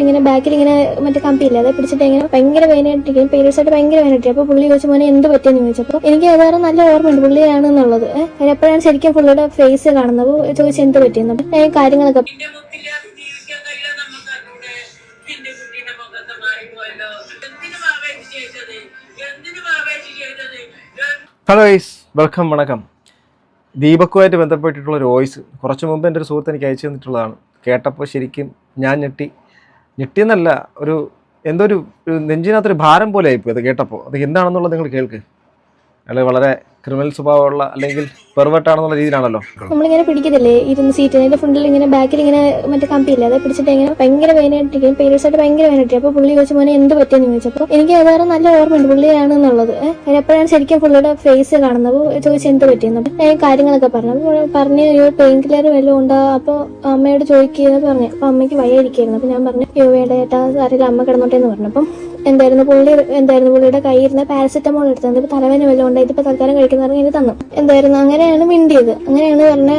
ഇങ്ങനെ ബാക്കിൽ ഇങ്ങനെ മറ്റേ കമ്പിയില്ല അത് പിടിച്ചിട്ട് ഇങ്ങനെ ഭയങ്കര വേദനയായിട്ടിരിക്കും, പീരീഡ്സ് ആയിട്ട് ഭയങ്കര വേദനയായിട്ട്. അപ്പൊ പുള്ളി ചോദിച്ചു മോനെ എന്ത് പറ്റിയെന്ന് ചോദിച്ചപ്പോൾ എനിക്ക് ഏതായാലും നല്ല ഓർമ്മയുണ്ട് പുള്ളിയാണെന്നുള്ളത്. അപ്പോഴാണ് ശരിക്കും പുള്ളിയുടെ ഫേസ് കാണുന്നത്. ചോദിച്ചു എന്ത് പറ്റിയെന്ന്. അപ്പൊ ഞാൻ കാര്യങ്ങളൊക്കെ ഹലോ ഗൈസ്, വെൽക്കം, വണക്കം. ദീപക്കുമായിട്ട് ബന്ധപ്പെട്ടിട്ടുള്ളൊരു വോയിസ് കുറച്ച് മുമ്പ് എൻ്റെ ഒരു സുഹൃത്ത് എനിക്ക് അയച്ചു തന്നിട്ടുള്ളതാണ്. കേട്ടപ്പോൾ ശരിക്കും ഞാൻ ഞെട്ടിയെന്നല്ല, എന്തോ ഒരു നെഞ്ചിനകത്തൊരു ഭാരം പോലെ ആയിപ്പോയി അത് കേട്ടപ്പോൾ. അത് എന്താണെന്നുള്ളത് നിങ്ങൾ കേൾക്ക്. അയാൾ വളരെ ക്രിമിനൽ സ്വഭാവമുള്ള അല്ലെങ്കിൽ പെർവേർട്ടാണെന്നുള്ള രീതിയിലാണല്ലോ. നമ്മളിങ്ങനെ പിടിക്കത്തില്ലേ ഇരുന്ന് സീറ്റിന്റെ ഫ്രണ്ടിൽ ഇങ്ങനെ ബാക്കിൽ ഇങ്ങനെ മറ്റേ കമ്പിയില്ല അത് പിടിച്ചിട്ട് ഇങ്ങനെ ഭയങ്കര വേദനയായിട്ടിരിക്കും, പീരീഡ്സ് ആയിട്ട് ഭയങ്കര വേദനയായിട്ട്. അപ്പൊ പുള്ളി ചോദിച്ചു മോനെ എന്ത് പറ്റിയെന്ന് ചോദിച്ചപ്പോൾ എനിക്ക് ഏതായാലും നല്ല ഓർമ്മയുണ്ട് പുള്ളിയാണെന്നുള്ളത്. അപ്പോഴാണ് ശരിക്കും പുള്ളിയുടെ ഫേസ് കാണുന്നത്. ചോദിച്ചു എന്ത് പറ്റിയെന്ന്. അപ്പൊ ഞാൻ കാര്യങ്ങളൊക്കെ പറഞ്ഞു പെയിൻ കില്ലർ വല്ലതും ഉണ്ടോ. അപ്പൊ അമ്മയോട് ചോദിക്കുക പറഞ്ഞു. അപ്പൊ അമ്മയ്ക്ക് വയ്യായിരിക്കായിരുന്നു. അപ്പൊ ഞാൻ പറഞ്ഞു വേണ്ട ഏട്ടാ അറിയില്ല, അമ്മ കിടന്നോട്ടെ എന്ന് പറഞ്ഞു. അപ്പം പുള്ളിയുടെ കയ്യിൽ ഇരുന്ന് പാരസെറ്റമോൾ എടുത്തത്. ഇപ്പൊ തലവേദന വല്ലതും ഉണ്ട്, ഇതിപ്പോ തൽക്കാലം കഴിക്കുന്നവർക്ക് ഇനി തന്നു. അങ്ങനെയാണ് മിണ്ടിയത്. അങ്ങനെയാണ് പറഞ്ഞ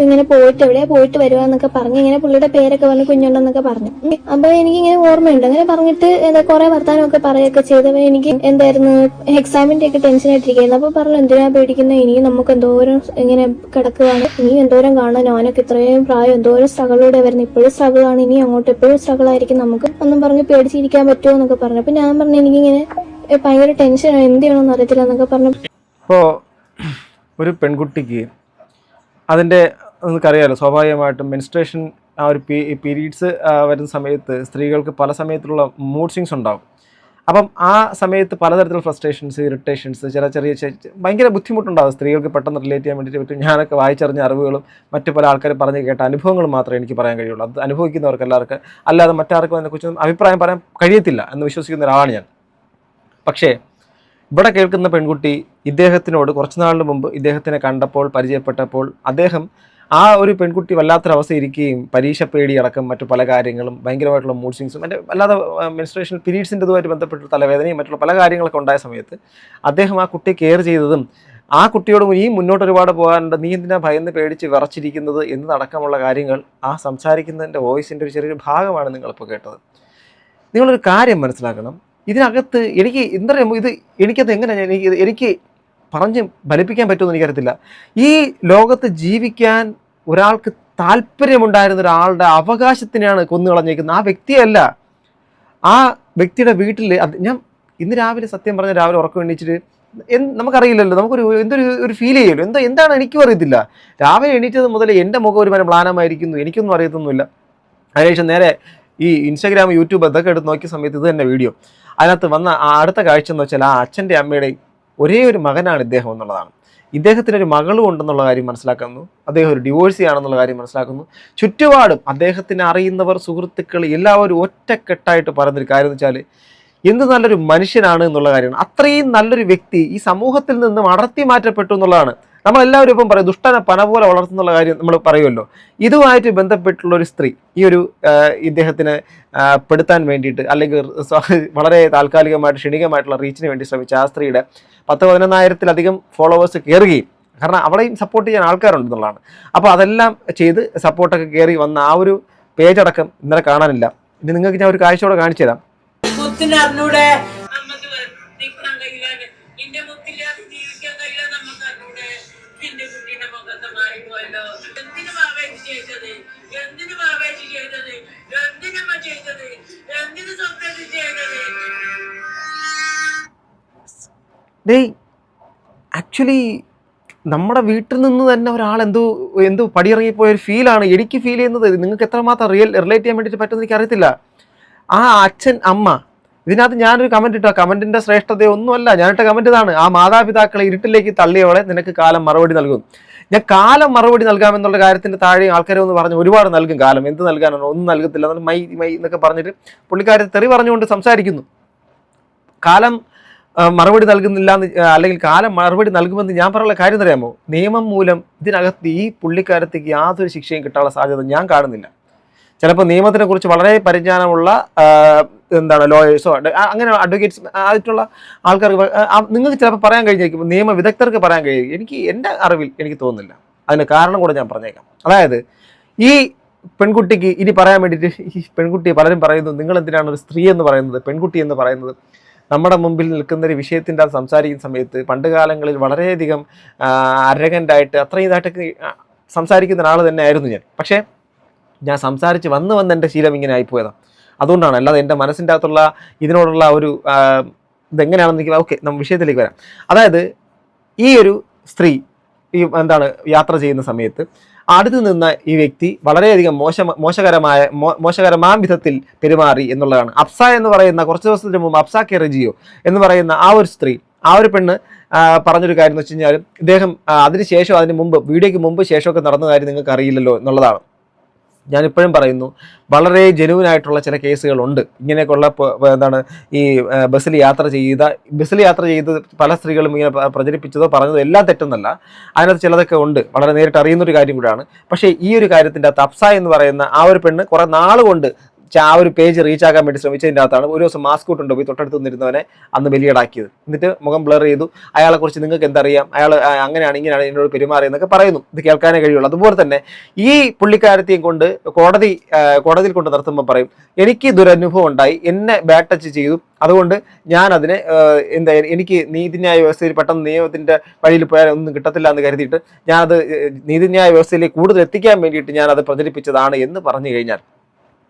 ഇങ്ങനെ പോയിട്ട് എവിടെയാ പോയിട്ട് വരുവാന്നൊക്കെ പറഞ്ഞു. ഇങ്ങനെ പുള്ളിയുടെ പേരൊക്കെ പറഞ്ഞു, കുഞ്ഞുണ്ടെന്നൊക്കെ പറഞ്ഞു. അപ്പൊ എനിക്ക് ഇങ്ങനെ ഓർമ്മയുണ്ട്. അങ്ങനെ പറഞ്ഞിട്ട് കുറെ വർത്താനമൊക്കെ പറയുകയൊക്കെ ചെയ്തവ. എനിക്ക് എക്സാമിന്റെ ഒക്കെ ടെൻഷൻ ആയിട്ടിരിക്കുന്നു. അപ്പൊ പറഞ്ഞു എന്തിനാ പേടിക്കുന്നത്, ഇനിയും നമുക്ക് എന്തോരം ഇങ്ങനെ കിടക്കുകയാണ്, ഇനിയും എന്തോരം കാണാൻ, ഞാനൊക്കെ ഇത്രയും പ്രായം എന്തോരം സ്ട്രഗിലൂടെ വരുന്നത്, ഇപ്പോഴും സ്ട്രഗിൾ ആണ്, ഇനി അങ്ങോട്ട് എപ്പോഴും സ്ട്രഗിൾ ആയിരിക്കും, നമുക്ക് ഒന്നും പറഞ്ഞ് പേടിച്ചിരിക്കാൻ പറ്റുമോ എന്നൊക്കെ പറഞ്ഞു. അപ്പൊ ഞാൻ പറഞ്ഞു എനിക്കിങ്ങനെ ഭയങ്കര ടെൻഷനാണ്, എന്ത് ചെയ്യണമെന്ന് അറിയത്തില്ല എന്നൊക്കെ പറഞ്ഞു. ഇപ്പോൾ ഒരു പെൺകുട്ടിക്ക് അതിൻ്റെ നിങ്ങൾക്കറിയാമല്ലോ, സ്വാഭാവികമായിട്ടും മെൻസ്ട്രേഷൻ ആ ഒരു പീരീഡ്സ് വരുന്ന സമയത്ത് സ്ത്രീകൾക്ക് പല സമയത്തുള്ള മൂഡ് സ്വിങ്സ് ഉണ്ടാകും. അപ്പം ആ സമയത്ത് പലതരത്തിലുള്ള ഫ്രസ്ട്രേഷൻസ്, ഇറിറ്റേഷൻസ്, ചെറിയ ഭയങ്കര ബുദ്ധിമുട്ടുണ്ടാകും സ്ത്രീകൾക്ക് പെട്ടെന്ന് റിലേറ്റ് ചെയ്യാൻ വേണ്ടിയിട്ട് പറ്റും. ഞാനൊക്കെ വായിച്ചറിഞ്ഞ അറിവുകളും മറ്റു പല ആൾക്കാർ പറഞ്ഞ് കേട്ട അനുഭവങ്ങളും മാത്രമേ എനിക്ക് പറയാൻ കഴിയുള്ളൂ. അത് അനുഭവിക്കുന്നവർക്ക് എല്ലാവർക്കും, അല്ലാതെ മറ്റാർക്കും അതിനെക്കുറിച്ച് അഭിപ്രായം പറയാൻ കഴിയത്തില്ല എന്ന് വിശ്വസിക്കുന്ന ഒരാളാണ് ഞാൻ. പക്ഷേ ഇവിടെ കേൾക്കുന്ന പെൺകുട്ടി ഇദ്ദേഹത്തിനോട് കുറച്ച് നാളിന് മുമ്പ് ഇദ്ദേഹത്തിനെ കണ്ടപ്പോൾ, പരിചയപ്പെട്ടപ്പോൾ അദ്ദേഹം ആ ഒരു പെൺകുട്ടി വല്ലാത്തൊരവസ്ഥ ഇരിക്കുകയും പരീക്ഷ പേടിയടക്കം മറ്റു പല കാര്യങ്ങളും, ഭയങ്കരമായിട്ടുള്ള മൂഡ് സ്വിങ്സും അല്ലാതെ മെൻസ്ട്രേഷൻ പീരീഡ്സിൻ്റെതുമായിട്ട് ബന്ധപ്പെട്ട് തലവേദനയും മറ്റുള്ള പല കാര്യങ്ങളൊക്കെ ഉണ്ടായ സമയത്ത് അദ്ദേഹം ആ കുട്ടിയെ കെയർ ചെയ്തതും ആ കുട്ടിയോട് ഈ മുന്നോട്ട് ഒരുപാട് പോകാനുണ്ട്, നീ എന്തിനാ ഭയന്ന് പേടിച്ച് വിറച്ചിരിക്കുന്നത് എന്നതടക്കമുള്ള കാര്യങ്ങൾ ആ സംസാരിക്കുന്നതിൻ്റെ വോയിസിൻ്റെ ഒരു ചെറിയൊരു ഭാഗമാണ് നിങ്ങളിപ്പോൾ കേട്ടത്. നിങ്ങളൊരു കാര്യം മനസ്സിലാക്കണം, ഇതിനകത്ത് എനിക്ക് എന്താ പറയുമ്പോൾ എനിക്കത് എങ്ങനെയാണ് എനിക്ക് പറഞ്ഞ് ഫലിപ്പിക്കാൻ പറ്റുമെന്ന് എനിക്കറിയത്തില്ല. ഈ ലോകത്ത് ജീവിക്കാൻ ഒരാൾക്ക് താല്പര്യമുണ്ടായിരുന്ന ഒരാളുടെ അവകാശത്തിനെയാണ് കൊന്നുകളഞ്ഞേക്കുന്നത്, ആ വ്യക്തിയല്ല. ആ വ്യക്തിയുടെ വീട്ടിൽ ഞാൻ ഇന്ന് രാവിലെ സത്യം പറഞ്ഞ രാവിലെ ഉറക്കം എണീച്ചിട്ട് നമുക്കറിയില്ലല്ലോ, എന്തൊരു ഫീൽ ചെയ്യുമല്ലോ, എന്താണ് എനിക്കും അറിയത്തില്ല. രാവിലെ എണീറ്റത് മുതൽ എൻ്റെ മുഖം ഒരു മ്ലാനമായിരിക്കുന്നു, എനിക്കൊന്നും അറിയത്തൊന്നുമില്ല. അതിനുശേഷം നേരെ ഈ ഇൻസ്റ്റാഗ്രാം, യൂട്യൂബ് അതൊക്കെ എടുത്ത് നോക്കിയ സമയത്ത് ഇത് തന്നെ വീഡിയോ. അതിനകത്ത് വന്ന അടുത്ത കാഴ്ച എന്ന് വെച്ചാൽ ആ അച്ഛൻ്റെ അമ്മയുടെയും ഒരേ ഒരു മകനാണ് ഇദ്ദേഹം എന്നുള്ളതാണ്. ഇദ്ദേഹത്തിനൊരു മകളും ഉണ്ടെന്നുള്ള കാര്യം മനസ്സിലാക്കുന്നു, അദ്ദേഹം ഒരു ഡിവോഴ്സി ആണെന്നുള്ള കാര്യം മനസ്സിലാക്കുന്നു. ചുറ്റുപാടും അദ്ദേഹത്തിന് അറിയുന്നവർ, സുഹൃത്തുക്കൾ എല്ലാവരും ഒറ്റക്കെട്ടായിട്ട് പറയുന്നൊരു കാര്യം എന്ന് വെച്ചാൽ എന്ത് നല്ലൊരു മനുഷ്യനാണ് എന്നുള്ള കാര്യമാണ്. അത്രയും നല്ലൊരു വ്യക്തി ഈ സമൂഹത്തിൽ നിന്നും അടർത്തി മാറ്റപ്പെട്ടു എന്നുള്ളതാണ്. നമ്മളെല്ലാവരും ഇപ്പം പറയും ദുഷ്ടനെ പന പോലെ വളർത്തുന്നുള്ള കാര്യം നമ്മൾ പറയുമല്ലോ. ഇതുമായിട്ട് ബന്ധപ്പെട്ടുള്ള ഒരു സ്ത്രീ ഈ ഒരു ഇദ്ദേഹത്തിന് പെടുത്താൻ വേണ്ടിയിട്ട് അല്ലെങ്കിൽ വളരെ താൽക്കാലികമായിട്ട് ക്ഷണികമായിട്ടുള്ള റീച്ചിന് വേണ്ടി ശ്രമിച്ച ആ സ്ത്രീയുടെ 10,000-11,000-ലധികം ഫോളോവേഴ്സ് കയറുകയും, കാരണം അവിടെയും സപ്പോർട്ട് ചെയ്യാൻ ആൾക്കാരുണ്ടെന്നുള്ളതാണ്. അപ്പോൾ അതെല്ലാം ചെയ്ത് സപ്പോർട്ടൊക്കെ കയറി വന്ന ആ ഒരു പേജടക്കം ഇന്നലെ കാണാനില്ല. ഇനി നിങ്ങൾക്ക് ഞാൻ ഒരു കാഴ്ചയോടെ കാണിച്ചു തരാം. ആക്ച്വലി നമ്മുടെ വീട്ടിൽ നിന്ന് തന്നെ ഒരാൾ എന്തോ പടിയിറങ്ങിപ്പോയ ഒരു ഫീലാണ് എനിക്ക് ഫീൽ ചെയ്യുന്നത്. നിങ്ങൾക്ക് എത്രമാത്രം റിലേറ്റ് ചെയ്യാൻ വേണ്ടിയിട്ട് പറ്റുമെന്ന് എനിക്ക് അറിയത്തില്ല. ആ അച്ഛൻ, അമ്മ, ഇതിനകത്ത് ഞാനൊരു കമൻറ്റ് ഇട്ട കമൻറ്റിൻ്റെ ശ്രേഷ്ഠതയൊന്നുമല്ല, ഞാനിട്ട കമൻറ്റ് ഇതാണ്: ആ മാതാപിതാക്കളെ ഇരുട്ടിലേക്ക് തള്ളിയവളെ നിനക്ക് കാലം മറുപടി നൽകും. ഞാൻ കാലം മറുപടി നൽകാമെന്നുള്ള കാര്യത്തിൻ്റെ താഴെ ആൾക്കാരെ ഒന്ന് പറഞ്ഞു ഒരുപാട് നൽകും. കാലം എന്ത് നൽകാനാണോ, ഒന്നും നൽകത്തില്ല. എന്നാൽ മൈ എന്നൊക്കെ പറഞ്ഞിട്ട് പുള്ളിക്കാരെ തെറി പറഞ്ഞുകൊണ്ട് സംസാരിക്കുന്നു. കാലം മറുപടി നൽകുന്നില്ല അല്ലെങ്കിൽ കാലം മറുപടി നൽകുമെന്ന് ഞാൻ പറയാനുള്ള കാര്യം അറിയാമോ? നിയമം മൂലം ഇതിനകത്ത് ഈ പുള്ളിക്കാരത്തേക്ക് യാതൊരു ശിക്ഷയും കിട്ടാനുള്ള സാധ്യത ഞാൻ കാണുന്നില്ല. ചിലപ്പോൾ നിയമത്തിനെ കുറിച്ച് വളരെ പരിജ്ഞാനമുള്ള ലോയേഴ്സോ അങ്ങനെ അഡ്വക്കേറ്റ്സ് ആയിട്ടുള്ള ആൾക്കാർക്ക് നിങ്ങൾക്ക് ചിലപ്പോൾ പറയാൻ കഴിഞ്ഞേക്കും, നിയമ വിദഗ്ധർക്ക് പറയാൻ കഴിയും. എൻ്റെ അറിവിൽ എനിക്ക് തോന്നുന്നില്ല. അതിന് കാരണം കൂടെ ഞാൻ പറഞ്ഞേക്കാം. അതായത് ഈ പെൺകുട്ടിക്ക് ഇനി പറയാൻ വേണ്ടിയിട്ട് ഈ പെൺകുട്ടിയെ പലരും പറയുന്നു, നിങ്ങൾ എന്തിനാണ് ഒരു സ്ത്രീ എന്ന് പറയുന്നത്, പെൺകുട്ടി എന്ന് പറയുന്നത്. നമ്മുടെ മുമ്പിൽ നിൽക്കുന്ന ഒരു വിഷയത്തിൻ്റെ അത് സംസാരിക്കുന്ന സമയത്ത് പണ്ട് കാലങ്ങളിൽ വളരെയധികം അരഗൻ്റായിട്ട് അത്രയും ഇതായിട്ടൊക്കെ സംസാരിക്കുന്ന ഒരാൾ തന്നെ ആയിരുന്നു ഞാൻ. പക്ഷേ ഞാൻ സംസാരിച്ച് വന്ന് എൻ്റെ ശീലം ഇങ്ങനെ ആയിപ്പോയതാണ്. അതുകൊണ്ടാണ്, അല്ലാതെ എൻ്റെ മനസ്സിൻ്റെ അകത്തുള്ള ഇതിനോടുള്ള ഒരു ഇതെങ്ങനെയാണെന്ന് എനിക്ക് ഓക്കെ നമ്മൾ വിഷയത്തിലേക്ക് വരാം. അതായത് ഈ ഒരു സ്ത്രീ യാത്ര ചെയ്യുന്ന സമയത്ത് അടുത്ത് നിന്ന ഈ വ്യക്തി വളരെയധികം മോശകരമായ വിധത്തിൽ പെരുമാറി എന്നുള്ളതാണ്. അപ്സ എന്ന് പറയുന്ന കുറച്ച് ദിവസത്തിന് മുമ്പ് അപ്സ കെറജിയോ എന്ന് പറയുന്ന ആ ഒരു സ്ത്രീ, ആ ഒരു പെണ്ണ് പറഞ്ഞൊരു കാര്യം എന്ന് വെച്ച് കഴിഞ്ഞാൽ, ഇദ്ദേഹം അതിന് മുമ്പ് വീഡിയോയ്ക്ക് മുമ്പ് ശേഷമൊക്കെ നടന്ന കാര്യം നിങ്ങൾക്ക് അറിയില്ലല്ലോ എന്നുള്ളതാണ്. ഞാനിപ്പോഴും പറയുന്നു, വളരെ ജെനുവിനായിട്ടുള്ള ചില കേസുകളുണ്ട് ഇങ്ങനെയൊക്കെയുള്ള. ഈ ബസ്സിൽ യാത്ര ചെയ്ത് പല സ്ത്രീകളും ഇങ്ങനെ പ്രചരിപ്പിച്ചതോ പറഞ്ഞതോ എല്ലാം തെറ്റെന്നല്ല, അതിനകത്ത് ചിലതൊക്കെ ഉണ്ട്, വളരെ നേരിട്ട് അറിയുന്നൊരു കാര്യം കൂടിയാണ്. പക്ഷേ ഈ ഒരു കാര്യത്തിൻ്റെ അകത്ത് അപ്സ എന്ന് പറയുന്ന ആ ഒരു പെണ്ണ് കുറേ നാൾ കൊണ്ട് ആ ഒരു പേജ് റീച്ച് ആക്കാൻ വേണ്ടി ശ്രമിച്ചതിൻ്റെ അകത്താണ് ഒരു ദിവസം മാസ്ക് ഇട്ടുണ്ട് പോയി തൊട്ടടുത്ത് നിന്നിരുന്നവനെ അന്ന് ബലിയടാക്കിയത്. എന്നിട്ട് മുഖം ബ്ലർ ചെയ്തു, അയാളെക്കുറിച്ച് നിങ്ങൾക്ക് എന്തറിയാം, അയാൾ അങ്ങനെയാണ് ഇങ്ങനെയാണ് എന്നോട് പെരുമാറിയെന്നൊക്കെ പറയുന്നു. ഇത് കേൾക്കാനേ കഴിയുള്ളൂ. അതുപോലെ തന്നെ ഈ പുള്ളിക്കാരത്തെയും കൊണ്ട് കോടതിയിൽ കൊണ്ട് നിർത്തുമ്പോൾ പറയും, എനിക്ക് ദുരനുഭവം ഉണ്ടായി, എന്നെ ബാഡ് ടച്ച് ചെയ്തു, അതുകൊണ്ട് ഞാൻ അതിനെ എനിക്ക് നീതിന്യായ വ്യവസ്ഥയിൽ പെട്ടെന്ന് നിയമത്തിൻ്റെ വഴിയിൽ പോയാൽ ഒന്നും കിട്ടത്തില്ല എന്ന് കരുതിയിട്ട് ഞാനത് നീതിന്യായ വ്യവസ്ഥയിലേക്ക് കൂടുതൽ എത്തിക്കാൻ വേണ്ടിയിട്ട് ഞാനത് പ്രചരിപ്പിച്ചതാണ് എന്ന് പറഞ്ഞു കഴിഞ്ഞാൽ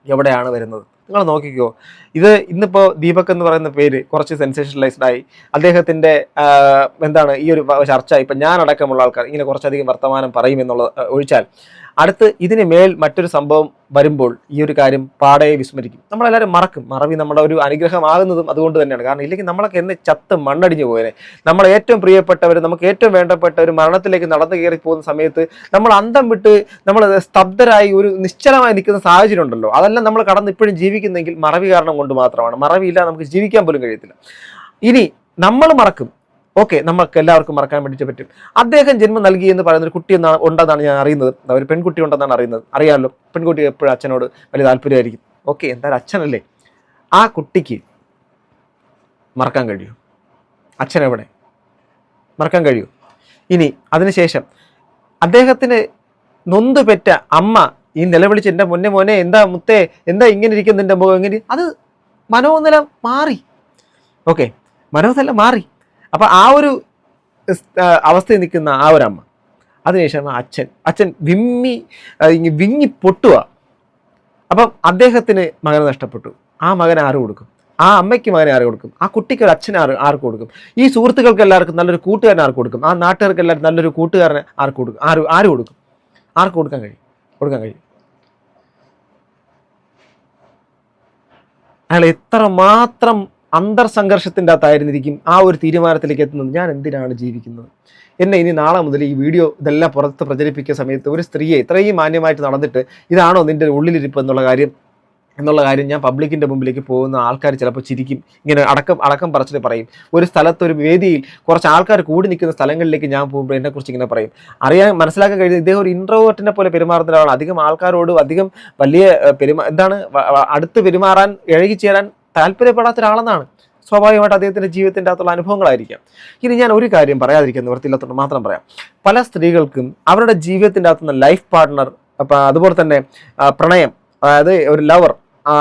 എവിടെയാണ് വരുന്നത്? നിങ്ങൾ നോക്കിക്കോ. ഇത് ഇന്നിപ്പോൾ ദീപക് എന്ന് പറയുന്ന പേര് കുറച്ച് സെൻസേഷനലൈസ്ഡ് ആയി. അദ്ദേഹത്തിൻ്റെ ഈ ഒരു ചർച്ച ഇപ്പം ഞാൻ അടക്കമുള്ള ആൾക്കാർ ഇങ്ങനെ കുറച്ചധികം വർത്തമാനം പറയുമെന്നുള്ളത് ഒഴിച്ചാൽ അടുത്ത് ഇതിന് മേൽ മറ്റൊരു സംഭവം വരുമ്പോൾ ഈ ഒരു കാര്യം പാടെ വിസ്മരിക്കും. നമ്മളെല്ലാവരും മറക്കും. മറവി നമ്മുടെ ഒരു അനുഗ്രഹമാകുന്നതും അതുകൊണ്ട് തന്നെയാണ്. കാരണം ഇല്ലെങ്കിൽ നമ്മളൊക്കെ എന്ന് ചത്ത് മണ്ണടിഞ്ഞു പോയനെ. നമ്മളെ ഏറ്റവും പ്രിയപ്പെട്ടവർ, നമുക്ക് ഏറ്റവും വേണ്ടപ്പെട്ട ഒരു മരണത്തിലേക്ക് നടന്നു കയറി പോകുന്ന സമയത്ത് നമ്മൾ അന്തം വിട്ട് നമ്മൾ സ്തബ്ധരായി ഒരു നിശ്ചലമായി നിൽക്കുന്ന സാഹചര്യം ഉണ്ടല്ലോ, അതെല്ലാം നമ്മൾ കടന്ന് ഇപ്പോഴും ജീവിക്കുന്നെങ്കിൽ മറവി കാരണം കൊണ്ട് മാത്രമാണ്. മറവിയില്ല നമുക്ക് ജീവിക്കാൻ പോലും കഴിയത്തില്ല. ഇനി നമ്മൾ മറക്കും, ഓക്കെ, നമുക്ക് എല്ലാവർക്കും മറക്കാൻ വേണ്ടിയിട്ട് പറ്റും. അദ്ദേഹം ജന്മം നൽകി എന്ന് പറയുന്ന ഒരു കുട്ടി ഉണ്ടെന്നാണ് ഞാൻ അറിയുന്നത്. ഒരു പെൺകുട്ടി ഉണ്ടെന്നാണ് അറിയുന്നത്. അറിയാമല്ലോ, പെൺകുട്ടി എപ്പോഴും അച്ഛനോട് വലിയ താല്പര്യമായിരിക്കും. ഓക്കെ, എന്തായാലും അച്ഛനല്ലേ, ആ കുട്ടിക്ക് മറക്കാൻ കഴിയൂ? അച്ഛനെവിടെ മറക്കാൻ കഴിയൂ? ഇനി അതിനുശേഷം അദ്ദേഹത്തിന് നൊന്തു പെറ്റ അമ്മ ഈ നിലവിളിച്ച് എൻ്റെ മോനെ എന്താ മുത്തേ, എന്താ ഇങ്ങനെ ഇരിക്കുന്ന എൻ്റെ മുഖം എങ്ങനെ, അത് മനോനില മാറി. ഓക്കെ, മനോനില മാറി. അപ്പം ആ ഒരു അവസ്ഥയിൽ നിൽക്കുന്ന ആ ഒരു അമ്മ, അതിനുശേഷം അച്ഛൻ വിങ്ങി പൊട്ടുക. അപ്പം അദ്ദേഹത്തിന് മകനെ നഷ്ടപ്പെട്ടു. ആ മകൻ ആര് കൊടുക്കും? ആ അമ്മയ്ക്ക് മകനെ ആര് കൊടുക്കും? ആ കുട്ടിക്ക് ഒരു അച്ഛനെ ആർക്ക് കൊടുക്കും? ഈ സുഹൃത്തുക്കൾക്ക് എല്ലാവർക്കും നല്ലൊരു കൂട്ടുകാരനെ ആർക്ക് കൊടുക്കും? ആ നാട്ടുകാർക്ക് എല്ലാവരും നല്ലൊരു കൂട്ടുകാരനെ ആർക്ക് കൊടുക്കും? ആര് കൊടുക്കും? ആർക്ക് കൊടുക്കാൻ കഴിയും? അയാൾ എത്രമാത്രം അന്തർസംഘർഷത്തിൻ്റെ അകത്തായിരുന്നിരിക്കും ആ ഒരു തീരുമാനത്തിലേക്ക് എത്തുന്നത്. ഞാൻ എന്തിനാണ് ജീവിക്കുന്നത്? എന്നെ ഇനി നാളെ മുതൽ ഈ വീഡിയോ ഇതെല്ലാം പുറത്ത് പ്രചരിപ്പിക്കുന്ന സമയത്ത് ഒരു സ്ത്രീയെ ഇത്രയും മാന്യമായിട്ട് നടന്നിട്ട് ഇതാണോ നിൻ്റെ ഉള്ളിലിരിപ്പ് എന്നുള്ള കാര്യം ഞാൻ പബ്ലിക്കിൻ്റെ മുമ്പിലേക്ക് പോകുന്ന ആൾക്കാർ ചിലപ്പോൾ ചിരിക്കും. ഇങ്ങനെ അടക്കം പറച്ചിട്ട് പറയും. ഒരു സ്ഥലത്ത് ഒരു വേദിയിൽ കുറച്ച് ആൾക്കാർ കൂടി നിൽക്കുന്ന സ്ഥലങ്ങളിലേക്ക് ഞാൻ പോകുമ്പോൾ എന്നെക്കുറിച്ച് ഇങ്ങനെ പറയും. മനസ്സിലാക്കാൻ കഴിയുന്നത് ഇദ്ദേഹം ഒരു ഇൻട്രോവേർട്ടിനെ പോലെ പെരുമാറുന്ന ഒരാളാണ്. അധികം ആൾക്കാരോട് അധികം വലിയ അടുത്ത് പെരുമാറാൻ ഇഴകിച്ചേരാൻ താല്പര്യപ്പെടാത്ത ഒരാളെന്നാണ്. സ്വാഭാവികമായിട്ട് അദ്ദേഹത്തിൻ്റെ ജീവിതത്തിൻ്റെ അകത്തുള്ള അനുഭവങ്ങളായിരിക്കാം. ഇനി ഞാൻ ഒരു കാര്യം പറയാതിരിക്കുന്ന നിവൃത്തിയില്ലാത്തതുകൊണ്ട് മാത്രം പറയാം. പല സ്ത്രീകൾക്കും അവരുടെ ജീവിതത്തിൻ്റെ അകത്തുനിന്ന് ലൈഫ് പാർട്ട്ണർ, അതുപോലെ തന്നെ പ്രണയം, അതായത് ഒരു ലവർ,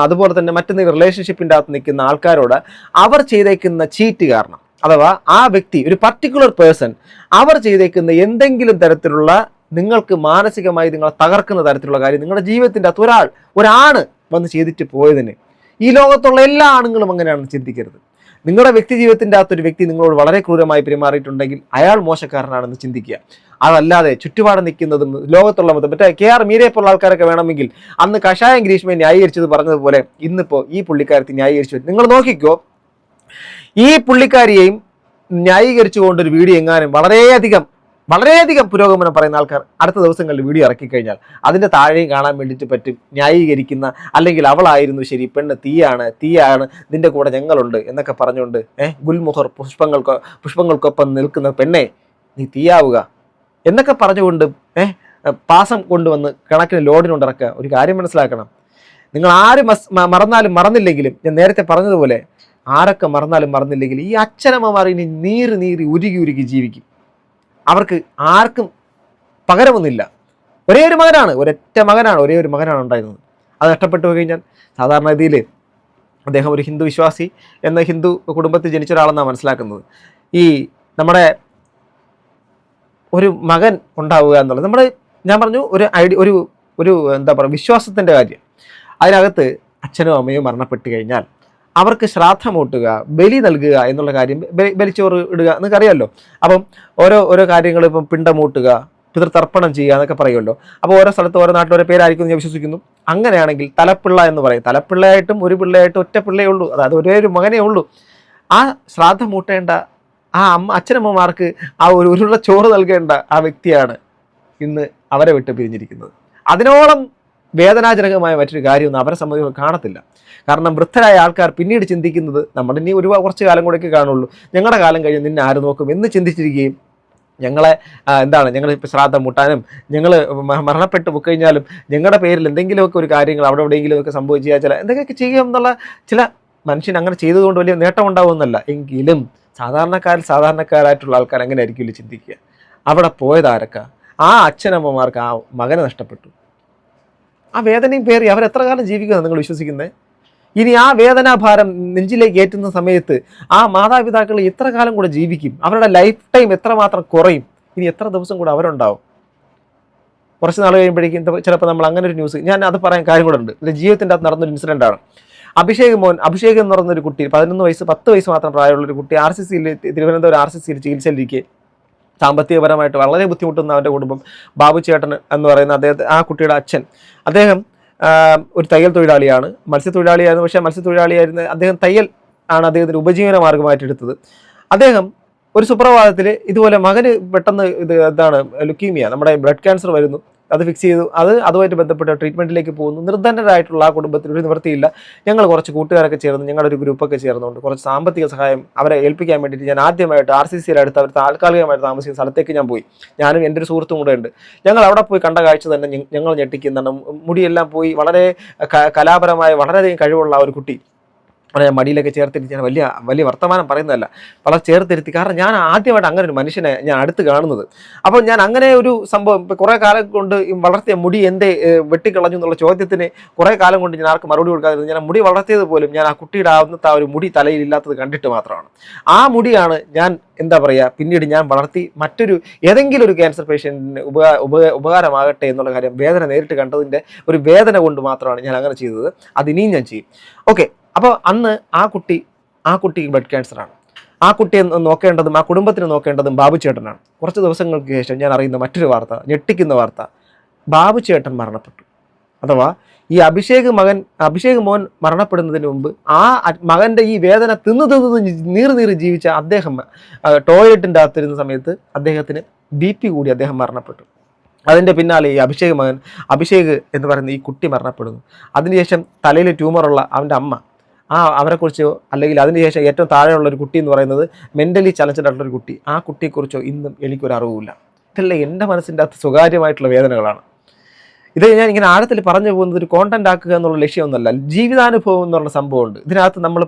അതുപോലെ തന്നെ മറ്റൊരു റിലേഷൻഷിപ്പിൻ്റെ അകത്ത് നിൽക്കുന്ന ആൾക്കാരോട് അവർ ചെയ്തേക്കുന്ന ചീറ്റ് കാരണം, അഥവാ ആ വ്യക്തി ഒരു പർട്ടിക്കുലർ പേഴ്സൺ അവർ ചെയ്തേക്കുന്ന എന്തെങ്കിലും തരത്തിലുള്ള നിങ്ങൾക്ക് മാനസികമായി നിങ്ങളെ തകർക്കുന്ന തരത്തിലുള്ള കാര്യം നിങ്ങളുടെ ജീവിതത്തിൻ്റെ അകത്ത് ഒരാണ് വന്ന് ചെയ്തിട്ട് പോയതിന് ഈ ലോകത്തുള്ള എല്ലാ ആണുങ്ങളും അങ്ങനെയാണെന്ന് ചിന്തിക്കരുത്. നിങ്ങളുടെ വ്യക്തി ജീവിതത്തിൻ്റെ അകത്തൊരു വ്യക്തി നിങ്ങളോട് വളരെ ക്രൂരമായി പെരുമാറിയിട്ടുണ്ടെങ്കിൽ അയാൾ മോശക്കാരനാണെന്ന് ചിന്തിക്കുക. അതല്ലാതെ ചുറ്റുപാട് നിൽക്കുന്നതും ലോകത്തുള്ള മറ്റേ KR മീരയെ പോലുള്ള ആൾക്കാരൊക്കെ വേണമെങ്കിൽ അന്ന് കഷായം ഗ്രീഷ്മയെ ന്യായീകരിച്ചത് പറഞ്ഞതുപോലെ ഇന്നിപ്പോൾ ഈ പുള്ളിക്കാരത്തെ ന്യായീകരിച്ചു. നിങ്ങൾ നോക്കിക്കോ, ഈ പുള്ളിക്കാരിയെയും ന്യായീകരിച്ചുകൊണ്ടൊരു വീഡിയോ എങ്ങാനും വളരെയധികം പുരോഗമനം പറയുന്ന ആൾക്കാർ അടുത്ത ദിവസങ്ങളിൽ വീഡിയോ ഇറക്കിക്കഴിഞ്ഞാൽ അതിൻ്റെ താഴെയും കാണാൻ വേണ്ടിയിട്ട് പറ്റും ന്യായീകരിക്കുന്ന, അല്ലെങ്കിൽ അവളായിരുന്നു ശരി, പെണ്ണ് തീയാണ്, നിന്റെ കൂടെ ഞങ്ങളുണ്ട് എന്നൊക്കെ പറഞ്ഞുകൊണ്ട് ഗുൽമുഹർ പുഷ്പങ്ങൾക്കൊപ്പം നിൽക്കുന്ന പെണ്ണെ നീ തീയാവുക എന്നൊക്കെ പറഞ്ഞുകൊണ്ട് പാസം കൊണ്ടുവന്ന് കണക്കിന് ലോഡിനുണ്ടിറക്കുക. ഒരു കാര്യം മനസ്സിലാക്കണം, നിങ്ങൾ ആര് മറന്നാലും മറന്നില്ലെങ്കിലും, ഞാൻ നേരത്തെ പറഞ്ഞതുപോലെ ആരൊക്കെ മറന്നാലും മറന്നില്ലെങ്കിലും ഈ അച്ഛനമ്മമാർ ഇനി നീറി ഉരുകി ജീവിക്കും. അവർക്ക് ആർക്കും പകരമൊന്നുമില്ല. ഒരേ ഒരു മകനാണ്, ഒരേ ഒരു മകനാണ് ഉണ്ടായിരുന്നത്. അത് നഷ്ടപ്പെട്ടു പോയി കഴിഞ്ഞാൽ സാധാരണ രീതിയിൽ അദ്ദേഹം ഒരു ഹിന്ദു വിശ്വാസി എന്ന ഹിന്ദു കുടുംബത്തിൽ ജനിച്ച ഒരാളെന്നാണ് മനസ്സിലാക്കുന്നത്. ഈ നമ്മുടെ ഒരു മകൻ ഉണ്ടാവുക എന്നുള്ളത് ഞാൻ പറഞ്ഞു ഒരു എന്താ പറയുക വിശ്വാസത്തിൻ്റെ കാര്യം. അതിനകത്ത് അച്ഛനും അമ്മയും മരണപ്പെട്ട് കഴിഞ്ഞാൽ അവർക്ക് ശ്രാദ്ധമൂട്ടുക, ബലി നൽകുക എന്നുള്ള കാര്യം, ബലിച്ചോറ് ഇടുക എന്നൊക്കെ അറിയാമല്ലോ. അപ്പം ഓരോ കാര്യങ്ങൾ, ഇപ്പം പിണ്ടമൂട്ടുക, പിതൃതർപ്പണം ചെയ്യുക എന്നൊക്കെ പറയുമല്ലോ. അപ്പോൾ ഓരോ സ്ഥലത്ത് ഓരോ നാട്ടിൽ ഓരോ പേരായിരിക്കും ഞാൻ വിശ്വസിക്കുന്നു. അങ്ങനെയാണെങ്കിൽ തലപ്പിള്ള എന്ന് പറയും. തലപ്പിള്ളയായിട്ടും ഒരു പിള്ളയായിട്ടും ഒറ്റ പിള്ളയേ ഉള്ളൂ, അതായത് ഒരേ ഒരു മകനേ ഉള്ളൂ. ആ ശ്രാദ്ധം മൂട്ടേണ്ട ആ അച്ഛനമ്മമാർക്ക് ആ ഒരു ഉരുള ചോറ് നൽകേണ്ട ആ വ്യക്തിയാണ് ഇന്ന് അവരെ വിട്ട് പിരിഞ്ഞിരിക്കുന്നത്. അതിനോളം വേദനാജനകമായ മറ്റൊരു കാര്യമൊന്നും അവരെ സംബന്ധിച്ച് കാണത്തില്ല. കാരണം വൃദ്ധരായ ആൾക്കാർ പിന്നീട് ചിന്തിക്കുന്നത് നമ്മളിനി കുറച്ച് കാലം കൂടെയൊക്കെ കാണുള്ളൂ, ഞങ്ങളുടെ കാലം കഴിഞ്ഞ് നിന്നെ ആര് നോക്കും എന്ന് ചിന്തിച്ചിരിക്കുകയും ഞങ്ങളെ ഞങ്ങൾ ഇപ്പോൾ ശ്രാദ്ധം മുട്ടാനും ഞങ്ങൾ മരണപ്പെട്ട് പോയിക്കഴിഞ്ഞാലും ഞങ്ങളുടെ പേരിൽ എന്തെങ്കിലുമൊക്കെ ഒരു കാര്യങ്ങൾ അവിടെ എവിടെയെങ്കിലുമൊക്കെ സംഭവിച്ചാൽ എന്തൊക്കെയൊക്കെ ചെയ്യും എന്നുള്ള ചില മനുഷ്യൻ അങ്ങനെ ചെയ്തതുകൊണ്ട് വലിയ നേട്ടം ഉണ്ടാവുമെന്നല്ല. എങ്കിലും സാധാരണക്കാരായിട്ടുള്ള ആൾക്കാർ അങ്ങനെ ആയിരിക്കില്ല ചിന്തിക്കുക. അവിടെ പോയതാരൊക്കെ ആ അച്ഛനമ്മമാർക്ക് ആ മകനെ നഷ്ടപ്പെട്ടു. ആ വേദനയും പേറി അവരെത്ര കാലം ജീവിക്കുമെന്ന് നിങ്ങൾ വിശ്വസിക്കുന്നത്? ഇനി ആ വേദനാഭാരം നെഞ്ചിലേക്ക് ഏറ്റുന്ന സമയത്ത് ആ മാതാപിതാക്കൾ എത്ര കാലം കൂടെ ജീവിക്കും? അവരുടെ ലൈഫ് ടൈം എത്രമാത്രം കുറയും? ഇനി എത്ര ദിവസം കൂടെ അവരുണ്ടാവും? കുറച്ച് നാൾ കഴിയുമ്പോഴേക്കും ചിലപ്പോൾ നമ്മൾ അങ്ങനെ ഒരു ന്യൂസ്, ഞാൻ അത് പറയാൻ കാര്യം കൂടെ ഉണ്ട്. എൻ്റെ ജീവിതത്തിൻ്റെ അകത്ത് നടന്നൊരു ഇൻസിഡൻ്റാണ്. അഭിഷേക് എന്ന് പറയുന്നൊരു കുട്ടി, 10 വയസ്സ് മാത്രം പ്രായമുള്ളൊരു കുട്ടി തിരുവനന്തപുരം RCCയിൽ ചികിത്സയിലിരിക്കെ സാമ്പത്തികപരമായിട്ട് വളരെ ബുദ്ധിമുട്ടുന്ന അവൻ്റെ കുടുംബം, ബാബു ചേട്ടൻ എന്ന് പറയുന്ന ആ കുട്ടിയുടെ അച്ഛൻ, അദ്ദേഹം ഒരു തയ്യൽ തൊഴിലാളിയാണ്, മത്സ്യത്തൊഴിലാളിയായിരുന്നു. പക്ഷേ മത്സ്യത്തൊഴിലാളിയായിരുന്ന അദ്ദേഹം തയ്യൽ ആണ് അദ്ദേഹത്തിന് ഉപജീവന മാർഗമായിട്ടെടുത്തത്. അദ്ദേഹം ഒരു സുപ്രഭാതത്തിൽ ഇതുപോലെ മകന് പെട്ടെന്ന് ലുക്കീമിയ, നമ്മുടെ ബ്ലഡ് ക്യാൻസർ വരുന്നു. അത് ഫിക്സ് ചെയ്തു. അതുമായിട്ട് ബന്ധപ്പെട്ട ട്രീറ്റ്മെൻറ്റിലേക്ക് പോകുന്നു. നിർധനരായിട്ടുള്ള ആ കുടുംബത്തിൽ ഒരു നിവൃത്തിയില്ല. ഞങ്ങൾ കുറച്ച് കൂട്ടുകാരൊക്കെ ചേർന്ന്, ഞങ്ങളൊരു ഗ്രൂപ്പൊക്കെ ചേർന്നുകൊണ്ട് കുറച്ച് സാമ്പത്തിക സഹായം അവരെ ഏൽപ്പിക്കാൻ വേണ്ടിയിട്ട് ഞാൻ ആദ്യമായിട്ട് RCCയുടെ അടുത്ത് അവർ താൽക്കാലികമായിട്ട് താമസിക്കുന്ന സ്ഥലത്തേക്ക് ഞാൻ പോയി. ഞാനും എൻ്റെ ഒരു സുഹൃത്തും കൂടെ ഉണ്ട്. ഞങ്ങൾ അവിടെ പോയി കണ്ട കാഴ്ച തന്നെ ഞങ്ങൾ ഞെട്ടിക്കുന്നതാണ്. മുടിയെല്ലാം പോയി വളരെ കലാപരമായ വളരെയധികം കഴിവുള്ള ഒരു കുട്ടി ഞാൻ മടിയിലൊക്കെ ചേർത്തിരുത്തി, ഞാൻ വലിയ വർത്തമാനം പറയുന്നതല്ല, വളരെ ചേർത്തിരുത്തി. കാരണം ഞാൻ ആദ്യമായിട്ട് അങ്ങനെ ഒരു മനുഷ്യനെ ഞാൻ അടുത്ത് കാണുന്നത്. അപ്പോൾ ഞാൻ അങ്ങനെ ഒരു സംഭവം ഇപ്പോൾ കുറേ കാലം കൊണ്ട് വളർത്തിയ മുടി എന്തേ വെട്ടിക്കളഞ്ഞു എന്നുള്ള ചോദ്യത്തിന് കുറേ കാലം കൊണ്ട് ഞാൻ ആർക്ക് മറുപടി കൊടുക്കാതിരുന്നത്. ഞാൻ മുടി വളർത്തിയത് പോലും ഞാൻ ആ കുട്ടിയുടെ ആ ഒരു മുടി തലയിൽ ഇല്ലാത്തത് കണ്ടിട്ട് മാത്രമാണ്. ആ മുടിയാണ് ഞാൻ പിന്നീട് ഞാൻ വളർത്തി ഏതെങ്കിലും ഒരു ക്യാൻസർ പേഷ്യൻറ്റിന് ഉപകാരമാകട്ടെ എന്നുള്ള കാര്യം വേദന നേരിട്ട് കണ്ടതിൻ്റെ ഒരു വേദന കൊണ്ട് മാത്രമാണ് ഞാൻ അങ്ങനെ ചെയ്തത്. അതിനിയും ഞാൻ ചെയ്യും. ഓക്കെ, അപ്പോൾ അന്ന് ആ കുട്ടിക്ക് ബ്ലഡ് ക്യാൻസറാണ്. ആ കുട്ടിയെ നോക്കേണ്ടതും ആ കുടുംബത്തിന് നോക്കേണ്ടതും ബാബു ചേട്ടനാണ്. കുറച്ച് ദിവസങ്ങൾക്ക് ശേഷം ഞാൻ അറിയുന്ന മറ്റൊരു വാർത്ത, ഞെട്ടിക്കുന്ന വാർത്ത, ബാബു ചേട്ടൻ മരണപ്പെട്ടു. അഥവാ ഈ അഭിഷേക് മോൻ മരണപ്പെടുന്നതിന് മുമ്പ് ആ മകൻ്റെ ഈ വേദന തിന്ന് നീറി ജീവിച്ച അദ്ദേഹം ടോയ്ലറ്റിൻ്റെ അകത്തിരുന്ന സമയത്ത് അദ്ദേഹത്തിന് BP കൂടി അദ്ദേഹം മരണപ്പെട്ടു. അതിൻ്റെ പിന്നാലെ ഈ അഭിഷേക് എന്ന് പറയുന്ന ഈ കുട്ടി മരണപ്പെടുന്നു. അതിനുശേഷം തലയിൽ ട്യൂമറുള്ള അവൻ്റെ അമ്മ, അവരെക്കുറിച്ചോ അല്ലെങ്കിൽ അതിനുശേഷം ഏറ്റവും താഴെയുള്ള ഒരു കുട്ടി എന്ന് പറയുന്നത് മെൻ്റലി ചലഞ്ചഡ് ആയിട്ടുള്ളൊരു കുട്ടി, ആ കുട്ടിയെക്കുറിച്ചോ ഇന്നും എനിക്കൊരറിവില്ല. ഇതെല്ലാം എൻ്റെ മനസ്സിൻ്റെ അകത്ത് സ്വകാര്യമായിട്ടുള്ള വേദനകളാണ്. ഇത് ഞാൻ ഇങ്ങനെ ആഴത്തിൽ പറഞ്ഞു പോകുന്നത് ഒരു കോണ്ടന്റ് ആക്കുക എന്നുള്ള ലക്ഷ്യമൊന്നുമല്ല. ജീവിതാനുഭവം എന്നുള്ള സംഭവമുണ്ട് ഇതിനകത്ത്. നമ്മൾ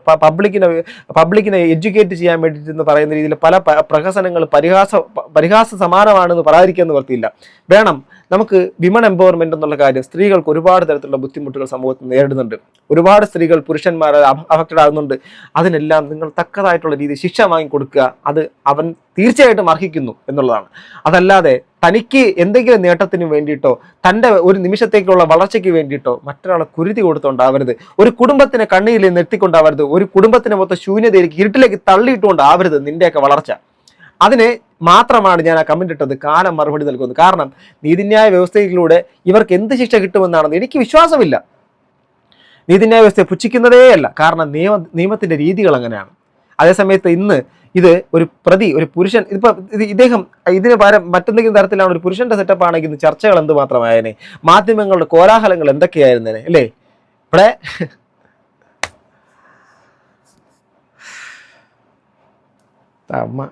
പബ്ലിക്കിനെ എഡ്യൂക്കേറ്റ് ചെയ്യാൻ വേണ്ടിയിട്ട് പറയുന്ന രീതിയിൽ പല പ്രഹസനങ്ങൾ പരിഹാസ സമാനമാണെന്ന് പറയാതിരിക്കാൻ നിവർത്തിയില്ല. വേണം നമുക്ക് വിമൺ എംപവർമെന്റ് എന്നുള്ള കാര്യം. സ്ത്രീകൾക്ക് ഒരുപാട് തരത്തിലുള്ള ബുദ്ധിമുട്ടുകൾ സമൂഹത്തിൽ നേരിടുന്നുണ്ട്. ഒരുപാട് സ്ത്രീകൾ പുരുഷന്മാരെ അഫക്റ്റഡ് ആകുന്നുണ്ട്. അതിനെല്ലാം നിങ്ങൾ തക്കതായിട്ടുള്ള രീതിയിൽ ശിക്ഷ വാങ്ങിക്കൊടുക്കുക. അത് അവൻ തീർച്ചയായിട്ടും അർഹിക്കുന്നു എന്നുള്ളതാണ്. അതല്ലാതെ തനിക്ക് എന്തെങ്കിലും നേട്ടത്തിന് വേണ്ടിയിട്ടോ തൻ്റെ ഒരു നിമിഷത്തേക്കുള്ള വളർച്ചയ്ക്ക് വേണ്ടിയിട്ടോ മറ്റൊരാളെ കുരുതി കൊടുത്തോണ്ടാവരുത്. ഒരു കുടുംബത്തിനെ കണ്ണീരിൽ നിർത്തിക്കൊണ്ടാവരുത്. ഒരു കുടുംബത്തിനെ മൊത്തം ശൂന്യതയിലേക്ക് ഇരുട്ടിലേക്ക് തള്ളിയിട്ടുകൊണ്ടാവരുത് നിന്റെയൊക്കെ വളർച്ച. അതിന് മാത്രമാണ് ഞാൻ ആ കമന്റ് ഇട്ടത്. കാലം മറുപടി നൽകുന്നത്. കാരണം നീതിന്യായ വ്യവസ്ഥയിലൂടെ ഇവർക്ക് എന്ത് ശിക്ഷ കിട്ടുമെന്നാണെന്ന് എനിക്ക് വിശ്വാസമില്ല. നീതിന്യായ വ്യവസ്ഥയെ പുച്ഛിക്കുന്നതേയല്ല. കാരണം നിയമത്തിന്റെ രീതികൾ അങ്ങനെയാണ്. അതേസമയത്ത് ഇന്ന് ഇത് ഒരു പുരുഷൻ ഇദ്ദേഹം ഇതിന് പകരം മറ്റെന്തെങ്കിലും തരത്തിലാണ് ഒരു പുരുഷന്റെ സെറ്റപ്പ് ആണെങ്കിൽ ചർച്ചകൾ എന്തുമാത്രമായേനെ, മാധ്യമങ്ങളുടെ കോലാഹലങ്ങൾ എന്തൊക്കെയായിരുന്നേനെ അല്ലേ? ഇവിടെ അമ്മ